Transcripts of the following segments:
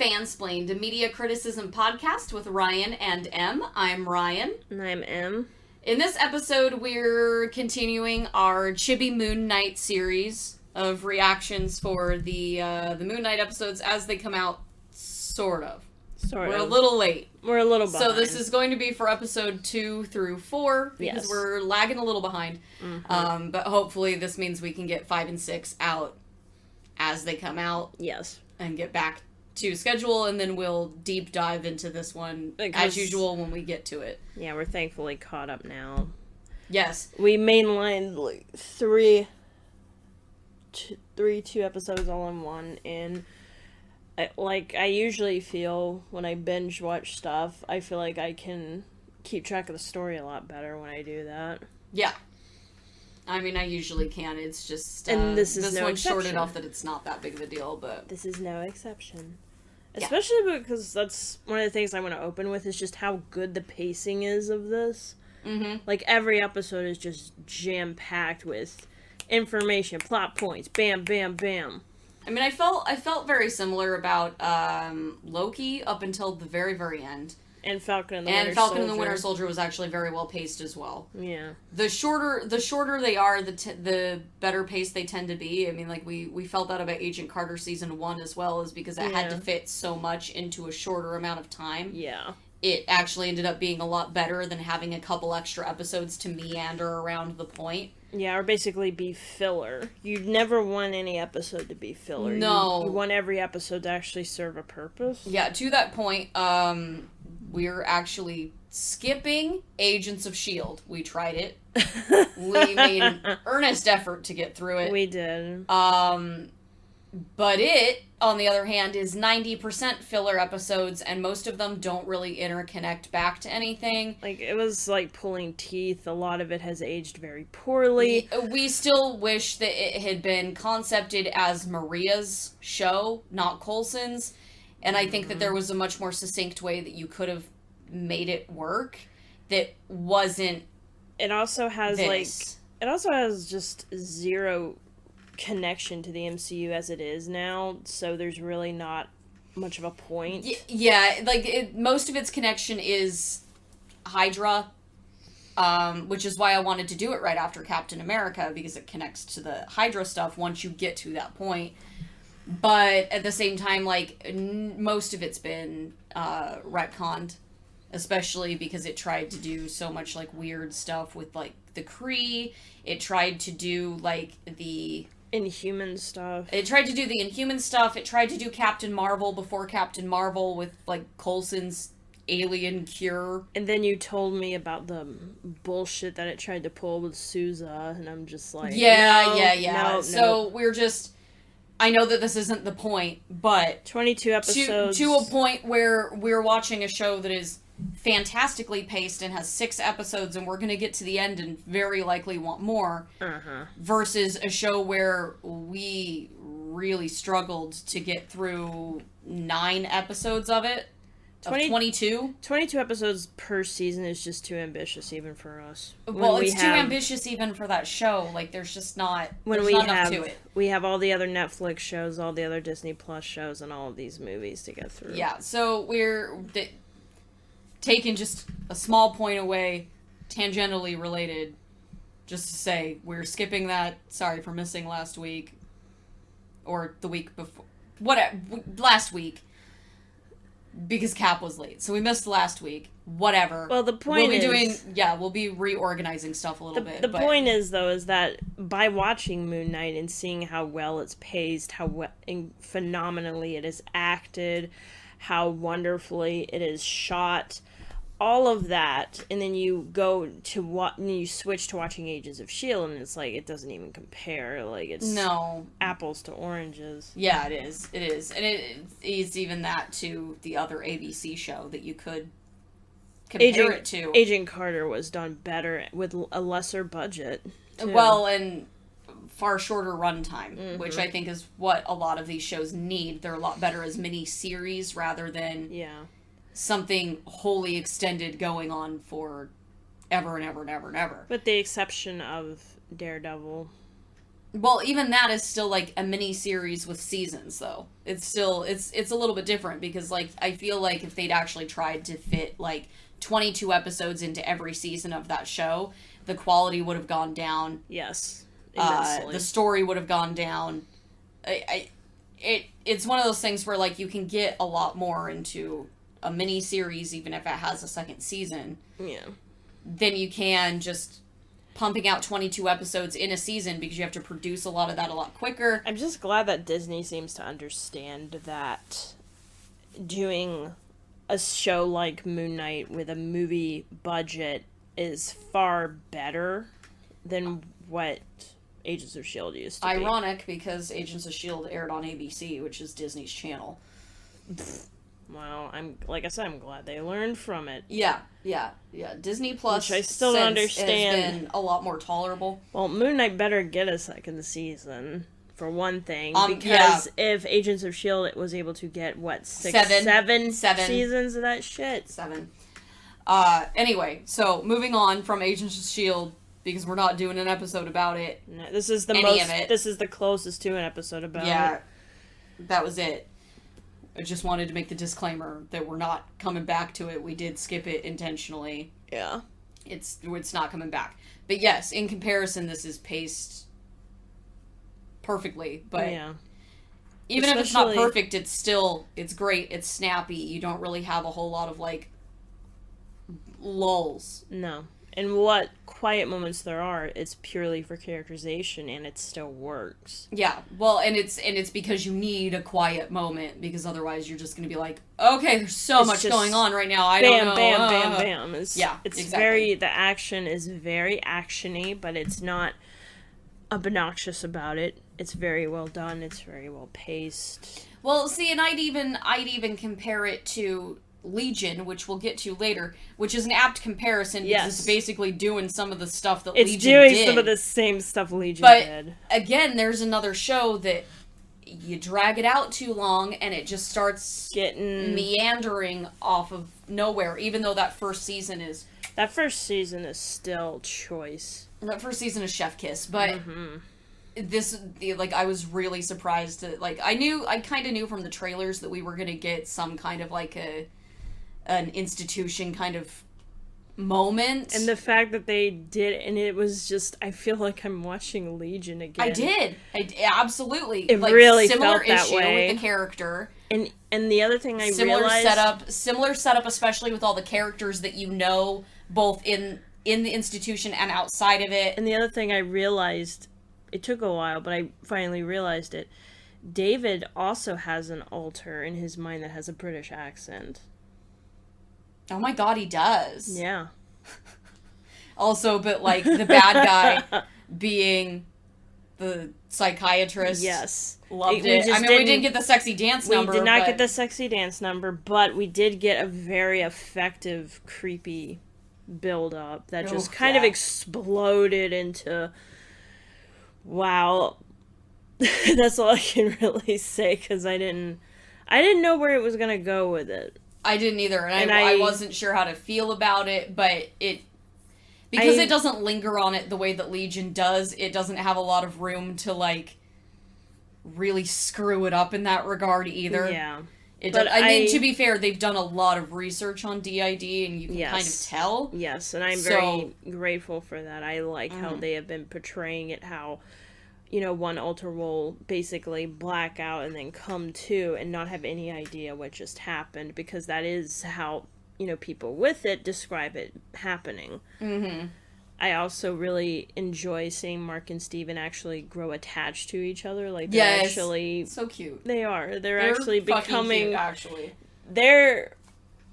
FANSPLAINED, a media criticism podcast with Ryan and Em. I'm Ryan. And I'm Em. In this episode, we're continuing our CHIBI Moon Knight series of reactions for the Moon Knight episodes as they come out, sort of. We're a little late. We're a little behind. So this is going to be for episode 2 through 4, because yes. we're lagging a little behind. Mm-hmm. But hopefully this means we can get 5 and 6 out as they come out. Yes. And get back to schedule, and then we'll deep dive into this one as usual when we get to it. Yeah, we're thankfully caught up now. Yes. We mainlined like three 2 episodes all in one, and I usually feel when I binge watch stuff, I feel like I can keep track of the story a lot better when I do that. Yeah. I mean, I usually can. It's just and this is no one's exception. short enough that it's not that big of a deal, but this is no exception. Yeah. Especially because that's one of the things I want to open with is just how good the pacing is of this. Mm-hmm. Like, every episode is just jam-packed with information, plot points, bam, bam, bam. I mean, I felt very similar about Loki up until the very, very end. And Falcon and the Winter Soldier was actually very well paced as well. Yeah. The shorter they are, the better paced they tend to be. I mean, like, we felt that about Agent Carter season 1 as well, is because it had to fit so much into a shorter amount of time. Yeah. It actually ended up being a lot better than having a couple extra episodes to meander around the point. Yeah, or basically be filler. You'd never want any episode to be filler. No. You want every episode to actually serve a purpose. Yeah, to that point, we're actually skipping Agents of S.H.I.E.L.D. We tried it. We made an earnest effort to get through it. We did. But it, on the other hand, is 90% filler episodes, and most of them don't really interconnect back to anything. Like, it was like pulling teeth. A lot of it has aged very poorly. We still wish that it had been concepted as Maria's show, not Coulson's. And I think that there was a much more succinct way that you could have made it work that wasn't It also has, this. It also has just zero connection to the MCU as it is now, so there's really not much of a point. Yeah, like, most of its connection is Hydra, which is why I wanted to do it right after Captain America, because it connects to the Hydra stuff once you get to that point. But at the same time, like, most of it's been retconned, especially because it tried to do so much, like, weird stuff with, like, the Kree. It tried to do, like, the Inhuman stuff. It tried to do the Inhuman stuff. It tried to do Captain Marvel before Captain Marvel with, like, Coulson's alien cure. And then you told me about the bullshit that it tried to pull with Sousa, and I'm just like, No. So we're just, I know that this isn't the point, but 22 episodes to a point where we're watching a show that is fantastically paced and has 6 episodes, and we're going to get to the end and very likely want more, versus a show where we really struggled to get through 9 episodes of it. 22 episodes per season is just too ambitious even for us. Well, it's too ambitious even for that show. Like, there's just not enough to it. We have all the other Netflix shows, all the other Disney Plus shows, and all of these movies to get through. Yeah, so we're taking just a small point away, tangentially related, just to say we're skipping that. Sorry for missing last week. Or the week before. Last week. Because Cap was late. So we missed last week. Whatever. Well, the point we'll be reorganizing stuff a little bit. The point is, though, is that by watching Moon Knight and seeing how well it's paced, how phenomenally it is acted, how wonderfully it is shot, all of that, and then you go to you switch to watching Agents of S.H.I.E.L.D., and it's like, it doesn't even compare. Like, it's apples to oranges. Yeah, it is. It is. And it's even that to the other ABC show that you could compare it to. Agent Carter was done better with a lesser budget, too. Well, and far shorter runtime, which I think is what a lot of these shows need. They're a lot better as mini-series rather than something wholly extended going on for ever and ever and ever and ever. With the exception of Daredevil. Well, even that is still like a mini series with seasons, though. It's still it's a little bit different because like I feel like if they'd actually tried to fit like 22 episodes into every season of that show, the quality would have gone down. Yes, The story would have gone down. It's one of those things where like you can get a lot more into a mini series even if it has a second season. Yeah. Than you can just pumping out 22 episodes in a season because you have to produce a lot of that a lot quicker. I'm just glad that Disney seems to understand that doing a show like Moon Knight with a movie budget is far better than what Agents of S.H.I.E.L.D. used to be. Ironic, because Agents of S.H.I.E.L.D. aired on ABC, which is Disney's channel. Well, I'm glad they learned from it. Yeah. Disney Plus, which I still don't understand, has been a lot more tolerable. Well, Moon Knight better get a second season, for one thing, because if Agents of S.H.I.E.L.D. was able to get, seven seasons of that shit? 7. Anyway, so moving on from Agents of S.H.I.E.L.D., because we're not doing an episode about it. No, this is the closest to an episode about it. Yeah, that was it. I just wanted to make the disclaimer that we're not coming back to it. We did skip it intentionally. Yeah. It's not coming back. But yes, in comparison, this is paced perfectly. But even if it's not perfect, it's great. It's snappy. You don't really have a whole lot of, like, lulls. No. And what quiet moments there are, it's purely for characterization, and it still works. Yeah, well, and it's because you need a quiet moment, because otherwise you're just going to be like, okay, there's so much going on right now, I don't know. Bam. It's exactly. the action is very action-y, but it's not obnoxious about it. It's very well done, it's very well paced. Well, see, and I'd even compare it to Legion, which we'll get to later, which is an apt comparison because it's basically doing some of the stuff that Legion did. It's doing some of the same stuff Legion did. But again, there's another show that you drag it out too long and it just starts getting meandering off of nowhere, even though that first season is still choice. That first season is chef kiss, but I was really surprised that, like, I kind of knew from the trailers that we were going to get some kind of, like, an institution kind of moment. And the fact that they did, and it was just, I feel like I'm watching Legion again. I did. Absolutely. It really felt that way. Similar issue with the character. And the other thing I realized... Similar setup, especially with all the characters that you know, both in the institution and outside of it. And the other thing I realized, it took a while, but I finally realized it. David also has an alter in his mind that has a British accent. Oh my god, he does. Yeah. Also, but, like, the bad guy being the psychiatrist. Yes. Loved it. I mean, we didn't get the sexy dance number. We did not get the sexy dance number, but we did get a very effective, creepy build-up that just kind of exploded into... Wow. That's all I can really say, because I didn't know where it was going to go with it. I didn't either, and I wasn't sure how to feel about it, but because it doesn't linger on it the way that Legion does, it doesn't have a lot of room to, like, really screw it up in that regard either. Yeah. I mean, to be fair, they've done a lot of research on DID, and you can kind of tell. Yes, and I'm very grateful for that. I like how they have been portraying it, how... one alter will basically black out and then come to and not have any idea what just happened, because that is how, people with it describe it happening. Mm-hmm. I also really enjoy seeing Mark and Steven actually grow attached to each other. Like, they're actually... so cute. They are. They're actually becoming... Cute, actually.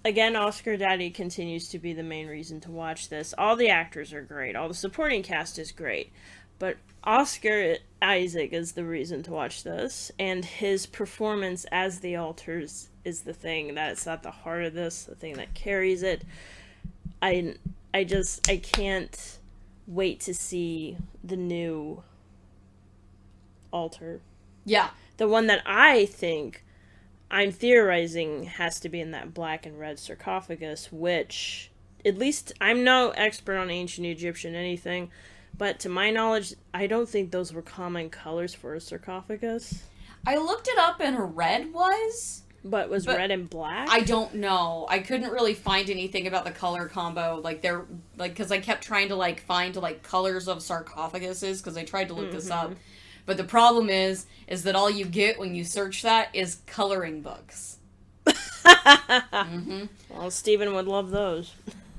Again, Oscar Daddy continues to be the main reason to watch this. All the actors are great. All the supporting cast is great. But Oscar Isaac is the reason to watch this, and his performance as the alters is the thing that's at the heart of this, the thing that carries it. I can't wait to see the new alter. Yeah. The one that I think I'm theorizing has to be in that black and red sarcophagus, which, at least, I'm no expert on ancient Egyptian anything, But to my knowledge, I don't think those were common colors for a sarcophagus. I looked it up and red was. But was red and black? I don't know. I couldn't really find anything about the color combo. Because I kept trying to, find, colors of sarcophaguses, because I tried to look this up. But the problem is that all you get when you search that is coloring books. Well, Steven would love those.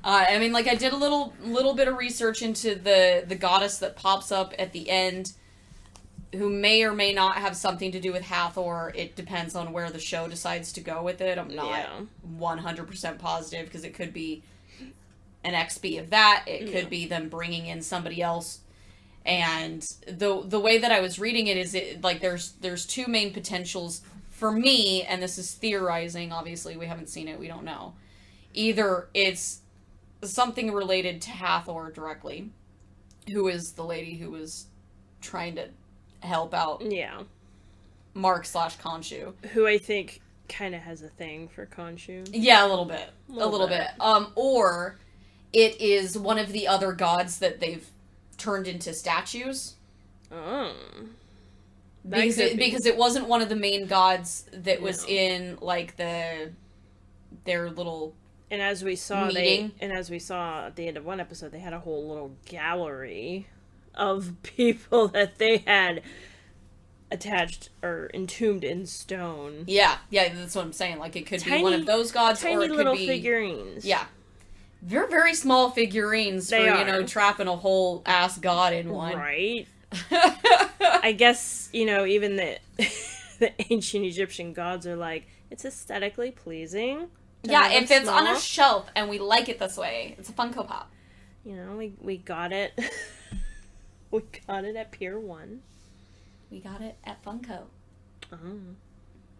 I did a little bit of research into the goddess that pops up at the end, who may or may not have something to do with Hathor. It depends on where the show decides to go with it. I'm not 100% positive, because it could be an XP of that. It could be them bringing in somebody else. And the way that I was reading it is there's two main potentials for me, and this is theorizing. Obviously, we haven't seen it. We don't know. Either it's something related to Hathor directly, who is the lady who was trying to help out Mark / Khonshu. Who I think kind of has a thing for Khonshu. Yeah, a little bit. A little bit. Or it is one of the other gods that they've turned into statues. Oh. Because it wasn't one of the main gods that was in, their little And as we saw, meeting. At the end of one episode, they had a whole little gallery of people that they had attached or entombed in stone. Yeah, that's what I'm saying. It could be one of those gods, or it could be tiny little figurines. Yeah, they're very small figurines for trapping a whole ass god in one. Right. I guess even the ancient Egyptian gods are like, it's aesthetically pleasing. Yeah, if it's on a shelf and we like it this way, it's a Funko Pop. We got it. We got it at Pier 1. We got it at Funko. Oh.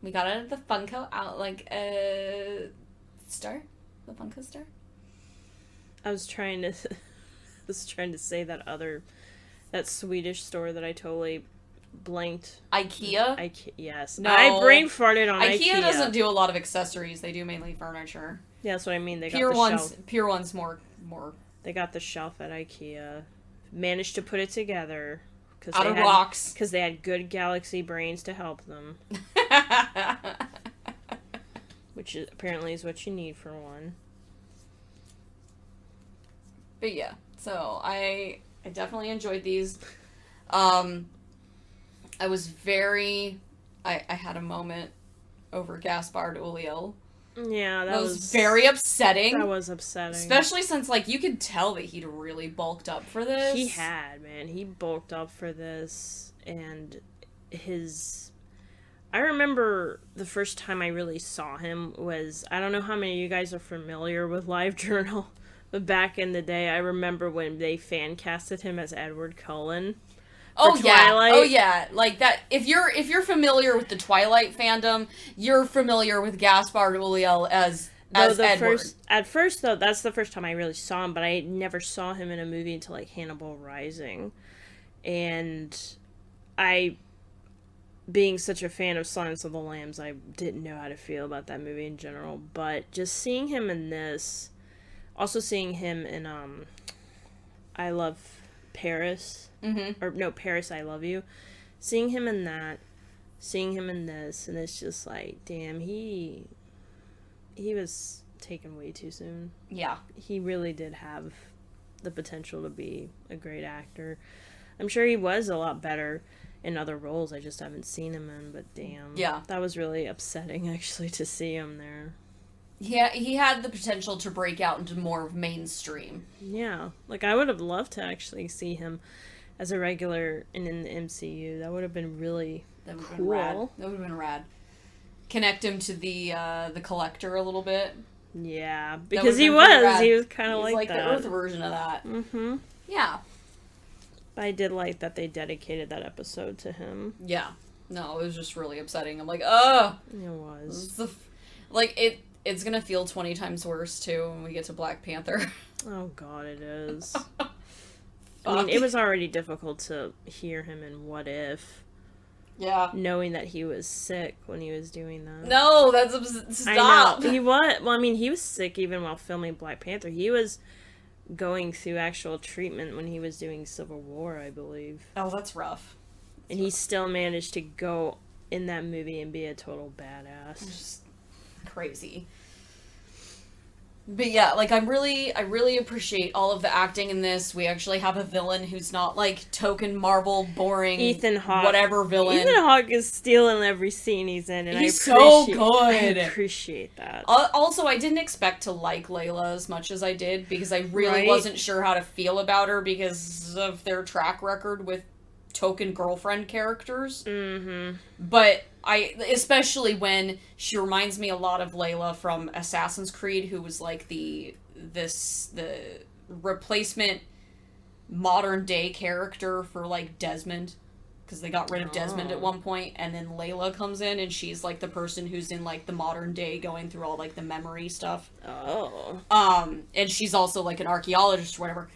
We got it at the Funko store. The Funko store. I was trying to say that Swedish store that I totally blanked. IKEA? Yes. No. I brain farted on IKEA. IKEA doesn't do a lot of accessories. They do mainly furniture. Yeah, that's what I mean. They got the shelf. Pier 1's more. They got the shelf at IKEA. Managed to put it together. Out of rocks. Because they had good galaxy brains to help them. Which apparently is what you need for one. But yeah, so I definitely enjoyed these. I was I had a moment over Gaspard Ulliel. Yeah, that was very upsetting. That was upsetting. Especially since, you could tell that he'd really bulked up for this. He had, man. He bulked up for this, and I remember the first time I really saw him was, I don't know how many of you guys are familiar with LiveJournal, but back in the day, I remember when they fan casted him as Edward Cullen. Twilight. Oh yeah, that. If you're familiar with the Twilight fandom, you're familiar with Gaspard Ulliel as Edward. At first, though, that's the first time I really saw him, but I never saw him in a movie until Hannibal Rising, and being such a fan of Silence of the Lambs, I didn't know how to feel about that movie in general. But just seeing him in this, also seeing him in I Love Paris. Mm-hmm. Or no, Paris, I Love You. Seeing him in that, seeing him in this, and it's just damn, he was taken way too soon. Yeah. He really did have the potential to be a great actor. I'm sure he was a lot better in other roles I just haven't seen him in, but damn. Yeah. That was really upsetting, actually, to see him there. Yeah, he had the potential to break out into more of mainstream. Yeah. I would have loved to actually see him as a regular and in the MCU. That would have been really cool. Rad. That would have been rad. Connect him to the Collector a little bit. Yeah, because he was kind of like that. The Earth version of that. Mm-hmm. Yeah. But I did like that they dedicated that episode to him. Yeah. No, it was just really upsetting. I'm ugh! It was. It's gonna feel 20 times worse, too, when we get to Black Panther. Oh, God, it is. I mean, it was already difficult to hear him in What If. Yeah. Knowing that he was sick when he was doing that. No, stop! I know. He was. Well, I mean, he was sick even while filming Black Panther. He was going through actual treatment when he was doing Civil War, I believe. Oh, that's rough. And he still managed to go in that movie and be a total badass. Just crazy. But yeah, like I really appreciate all of the acting in this. We actually have a villain who's not like token Marvel boring Ethan Hawke. whatever villain. Ethan Hawke is stealing every scene he's in, and he's so good. I appreciate that. Also, I didn't expect to like Layla as much as I did because I really wasn't sure how to feel about her because of their track record with token girlfriend characters. Mm-hmm. But especially when she reminds me a lot of Layla from Assassin's Creed, who was like the replacement modern day character for like Desmond, because they got rid of Desmond at one point, and then Layla comes in and she's like the person who's in like the modern day going through all like the memory stuff. And she's also like an archaeologist or whatever.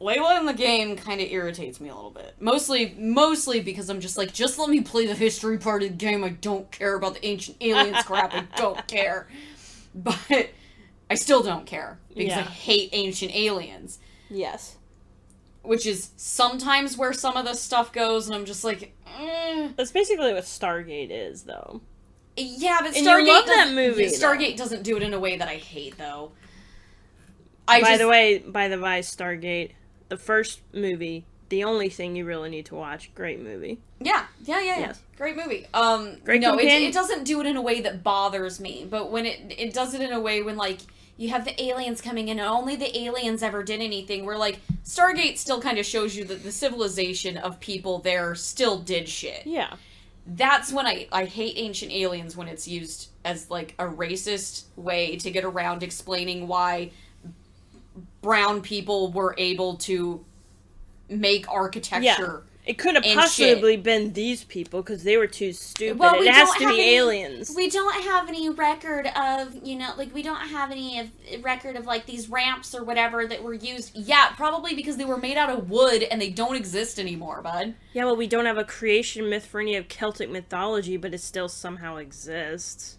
Layla in the game kind of irritates me a little bit. Mostly because I'm just like, just let me play the history part of the game. I don't care about the ancient aliens crap. I don't care. But I still don't care because I hate ancient aliens. Yes. Which is sometimes where some of this stuff goes, and I'm just like, That's basically what Stargate is, though. Yeah, but and you love that movie. Stargate doesn't do it in a way that I hate, though. By the way, Stargate, the first movie, the only thing you really need to watch. Great movie. Yeah. Great movie. It doesn't do it in a way that bothers me, but when it does it in a way when, like, you have the aliens coming in and only the aliens ever did anything, where, like, Stargate still kind of shows you that the civilization of people there still did shit. Yeah. That's when I hate Ancient Aliens, when it's used as, like, a racist way to get around explaining why brown people were able to make architecture. Yeah. It could have possibly been these people because they were too stupid. Well, it has to be aliens. We don't have any record of, we don't have any record of, like, these ramps or whatever that were used. Yeah, probably because they were made out of wood and they don't exist anymore, bud. Yeah, well, we don't have a creation myth for any of Celtic mythology, but it still somehow exists.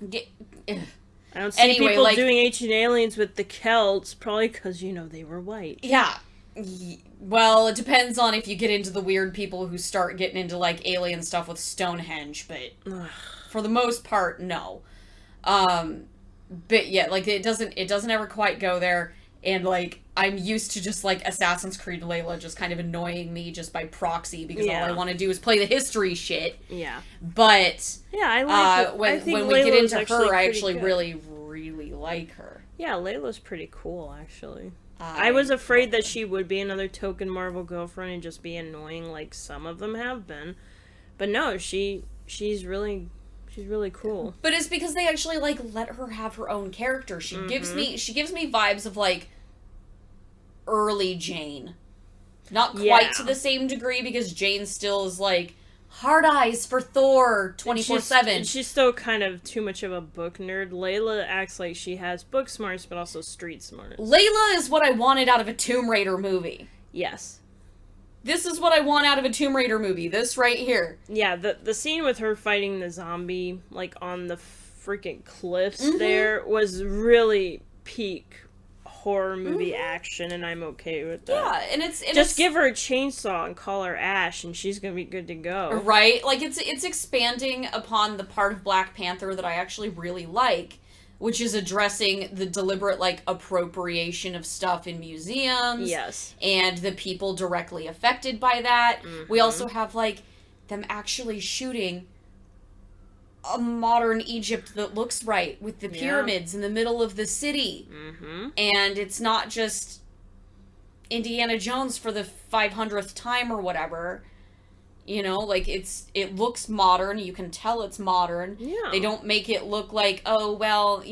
I don't see people doing ancient aliens with the Celts, probably because, they were white. Yeah. Well, it depends on if you get into the weird people who start getting into, like, alien stuff with Stonehenge, but for the most part, no. But yeah, like, it doesn't ever quite go there, and, like, I'm used to just, like, Assassin's Creed Layla just kind of annoying me just by proxy, because all I want to do is play the history shit. Yeah. But, yeah, I like when we get into her, I actually really, really like her. Yeah, Layla's pretty cool, actually. I was afraid that she would be another token Marvel girlfriend and just be annoying like some of them have been. But no, she's really cool. But it's because they actually, like, let her have her own character. She gives me vibes of, like, early Jane. Not quite to the same degree, because Jane still is, like, hard eyes for Thor 24/7. She's still kind of too much of a book nerd. Layla acts like she has book smarts, but also street smarts. Layla is what I wanted out of a Tomb Raider movie. Yes. This is what I want out of a Tomb Raider movie. This right here. Yeah, the scene with her fighting the zombie, like, on the freaking cliffs there, was really peak horror movie action, and I'm okay with that. Yeah, and it's just give her a chainsaw and call her Ash, and she's gonna be good to go. Right? Like, it's expanding upon the part of Black Panther that I actually really like, which is addressing the deliberate, like, appropriation of stuff in museums. Yes. And the people directly affected by that. We also have, like, them actually shooting a modern Egypt that looks right, with the pyramids in the middle of the city. And it's not just Indiana Jones for the 500th time or whatever. Like, it looks modern. You can tell it's modern. Yeah. They don't make it look like, oh, well,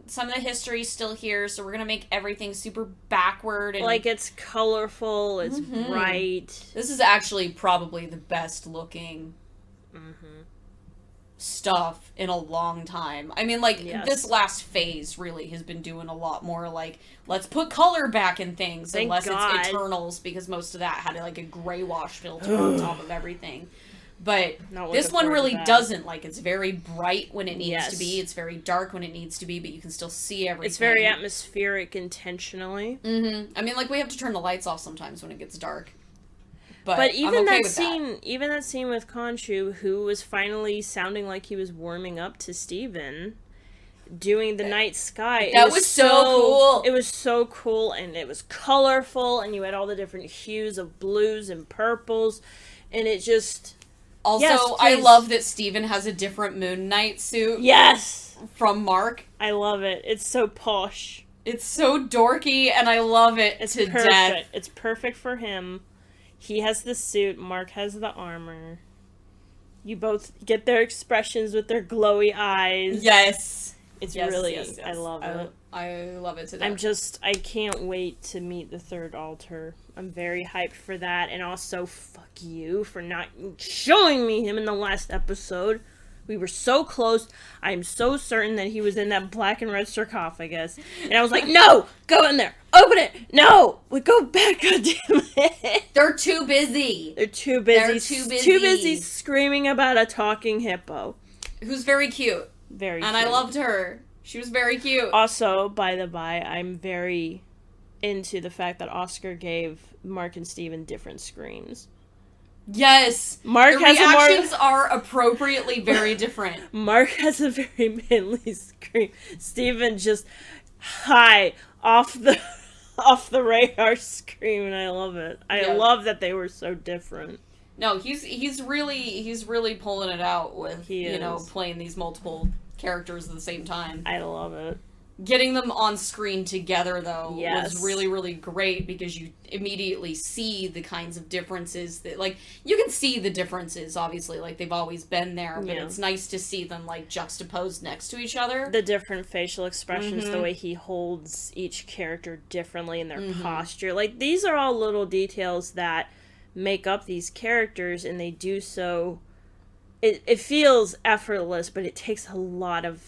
some of the history's still here, so we're gonna make everything super backward. And like, it's colorful, it's bright. This is actually probably the best looking stuff in a long time. I mean, like, this last phase really has been doing a lot more, like, let's put color back in things. Unless it's Eternals, because most of that had, like, a gray wash filter on top of everything. But Not this looking one forward really to that. doesn't. Like, it's very bright when it needs Yes. to be. It's very dark when it needs to be, but you can still see everything. It's very atmospheric intentionally. Mm-hmm. I mean, like, we have to turn the lights off sometimes when it gets dark. But even I'm okay that with scene, even that scene with Khonshu, who was finally sounding like he was warming up to Steven, doing the night sky. That was so cool. It was so cool, and it was colorful, and you had all the different hues of blues and purples, and it just... Also, Yes, I please. love that Steven has a different Moon Knight suit Yes! from Mark. I love it. It's so posh. It's so dorky, and I love it It's to perfect. death. It's perfect for him. He has the suit, Mark has the armor. You both get their expressions with their glowy eyes. Yes. It's Yes, really, yes, yes. I love it. I love it to death. I can't wait to meet the third altar. I'm very hyped for that, and also, fuck you for not showing me him in the last episode. We were so close. I'm so certain that he was in that black and red sarcophagus. And I was like, no! Go in there! Open it! No! We go back, goddammit! They're too busy. They're too busy. They're too busy. Too busy screaming about a talking hippo. Who's very cute. Very And cute. I loved her. She was very cute. Also, by the by, I'm very into the fact that Oscar gave Mark and Steven different screams. Yes. Mark the has a more- reactions are appropriately very different. Mark has a very manly scream. Steven just high off the radar scream, and I love it. I love that they were so different. No, he's really pulling it out with playing these multiple characters at the same time. I love it. Getting them on screen together, though, Yes. was really, really great because you immediately see the kinds of differences that, like, you can see the differences, obviously, like, they've always been there, but Yeah. it's nice to see them, like, juxtaposed next to each other. The different facial expressions, the way he holds each character differently in their posture. Like, these are all little details that make up these characters, and they do so... It feels effortless, but it takes a lot of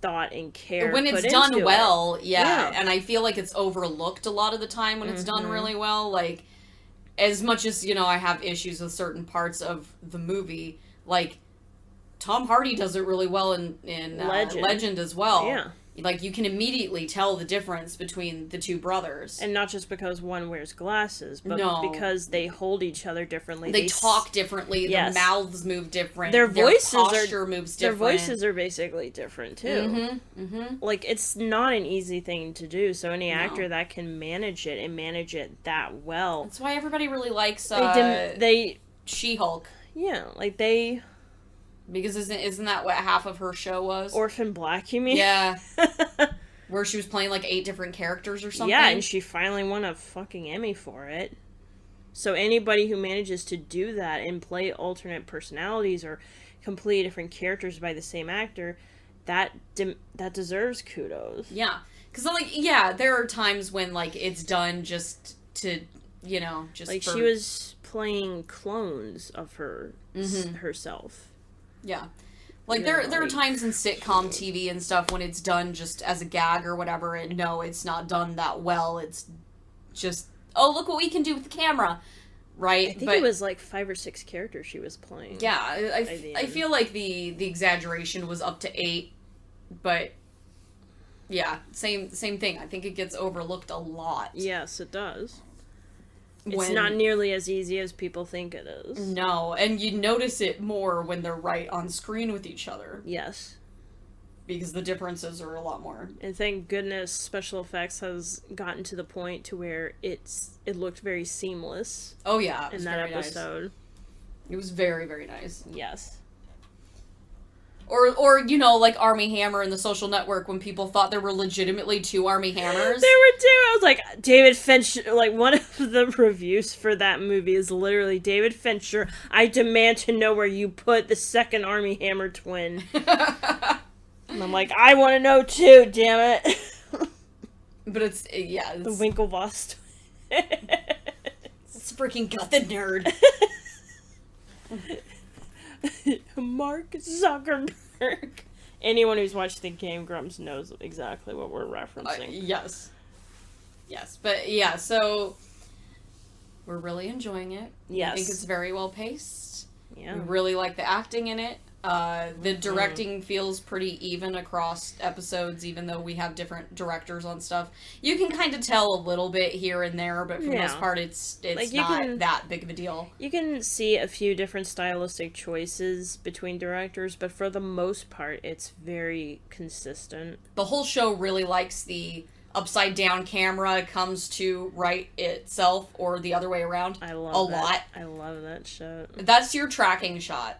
thought and care When put it's done into well, it. yeah, and I feel like it's overlooked a lot of the time when it's done really well. Like, as much as, I have issues with certain parts of the movie, like, Tom Hardy does it really well in Legend as well. Yeah. Like, you can immediately tell the difference between the two brothers. And not just because one wears glasses, but No. because they hold each other differently. They talk differently, Yes. their mouths move different, Their voices posture moves Their different. voices are basically different, too. Like, it's not an easy thing to do, so any actor that can manage it and manage it that well... That's why everybody really likes they She-Hulk. Yeah, like, they... Because isn't that what half of her show was? Orphan Black, you mean? Yeah. Where she was playing like 8 different characters or something. Yeah, and she finally won a fucking Emmy for it. So anybody who manages to do that and play alternate personalities or completely different characters by the same actor, that deserves kudos. Yeah. Because, like, yeah, there are times when, like, it's done just to, just like, for... she was playing clones of herself. Yeah. Like, there are times in sitcom TV and stuff when it's done just as a gag or whatever, and no, it's not done that well. It's just, oh, look what we can do with the camera, right? I think it was like 5 or 6 characters she was playing. Yeah, I feel like the exaggeration was up to 8, but yeah, same thing. I think it gets overlooked a lot. Yes, it does. It's not nearly as easy as people think it is. No, and you notice it more when they're right on screen with each other. Yes. Because the differences are a lot more. And thank goodness special effects has gotten to the point to where it looked very seamless. Oh yeah, it was in that very episode. Nice. It was very, very nice. Yes. Or like Army Hammer in The Social Network when people thought there were legitimately 2 Army Hammers. There were 2. I was like, David Fincher, like, one of the reviews for that movie is literally, David Fincher, I demand to know where you put the second Army Hammer twin. And I'm like, I want to know too, damn it. But it's the Winklevoss twin. It's freaking got the nerd. Mark Zuckerberg. Anyone who's watched the Game Grumps knows exactly what we're referencing. Yes. But yeah, so we're really enjoying it. Yes. I think it's very well paced. Yeah. We really like the acting in it. The directing feels pretty even across episodes, even though we have different directors on stuff. You can kind of tell a little bit here and there, but for the most part, it's like not that big of a deal. You can see a few different stylistic choices between directors, but for the most part, it's very consistent. The whole show really likes the upside down camera comes to right itself, or the other way around. I love a lot. I love that shot. That's your tracking shot.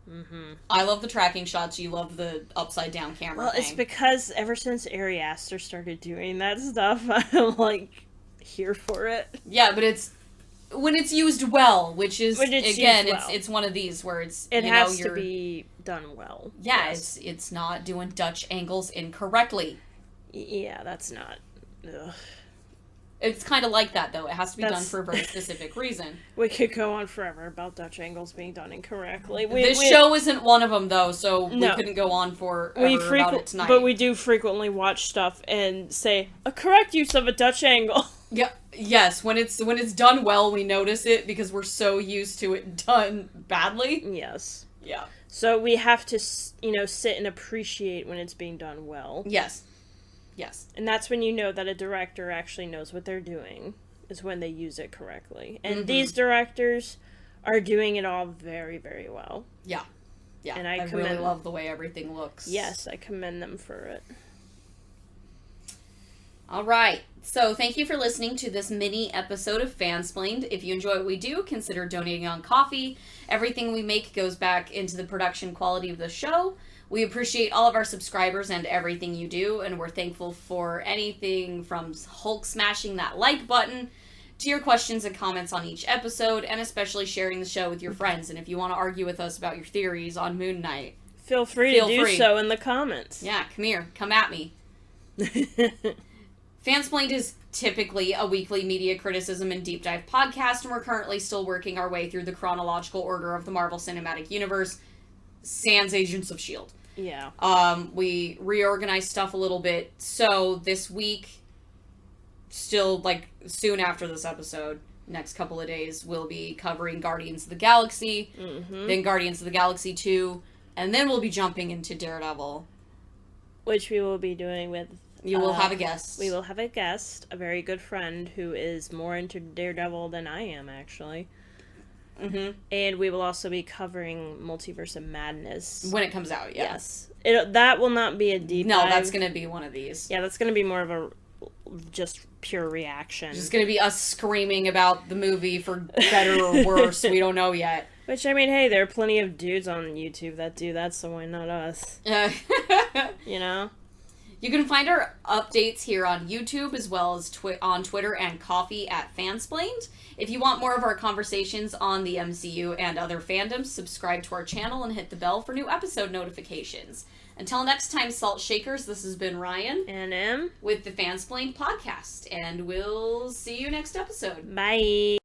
Mm-hmm. I love the tracking shots. You love the upside down camera. Well, it's because ever since Ari Aster started doing that stuff, I'm like here for it. Yeah, but it's when it's used well, which is again, it's one of these where it has to be done well. Yeah, yes. It's not doing Dutch angles incorrectly. Yeah, that's not. Ugh. It's kind of like that, though. It has to be done for a very specific reason. We could go on forever about Dutch angles being done incorrectly. This show isn't one of them, though, so we couldn't go on forever about it tonight. But we do frequently watch stuff and say, a correct use of a Dutch angle. Yeah, yes, when it's done well, we notice it because we're so used to it done badly. Yes. Yeah. So we have to, sit and appreciate when it's being done well. Yes. Yes. And that's when you know that a director actually knows what they're doing, is when they use it correctly. And these directors are doing it all very, very well. Yeah. Yeah. And I really love the way everything looks. Yes, I commend them for it. All right. So thank you for listening to this mini episode of Fansplained. If you enjoy what we do, consider donating on Ko-fi. Everything we make goes back into the production quality of the show. We appreciate all of our subscribers and everything you do, and we're thankful for anything from Hulk smashing that like button to your questions and comments on each episode, and especially sharing the show with your friends. And if you want to argue with us about your theories on Moon Knight, feel free to do so in the comments. Yeah, come here. Come at me. Fansplained is typically a weekly media criticism and deep dive podcast, and we're currently still working our way through the chronological order of the Marvel Cinematic Universe, sans Agents of S.H.I.E.L.D. Yeah. We reorganized stuff a little bit, so this week, still, soon after this episode, next couple of days, we'll be covering Guardians of the Galaxy, then Guardians of the Galaxy 2, and then we'll be jumping into Daredevil. Which we will be doing with... You will have a guest. We will have a guest, a very good friend, who is more into Daredevil than I am, actually. Mm-hmm. And we will also be covering Multiverse of Madness. When it comes out, yes. That will not be a deep dive. No, that's going to be one of these. Yeah, that's going to be more of a just pure reaction. It's going to be us screaming about the movie for better or worse. We don't know yet. Which, I mean, hey, there are plenty of dudes on YouTube that do that, so why not us? You know? You can find our updates here on YouTube as well as on Twitter and Ko-fi at Fansplained. If you want more of our conversations on the MCU and other fandoms, subscribe to our channel and hit the bell for new episode notifications. Until next time, Salt Shakers, this has been Ryan. And Em. With the Fansplained podcast. And we'll see you next episode. Bye.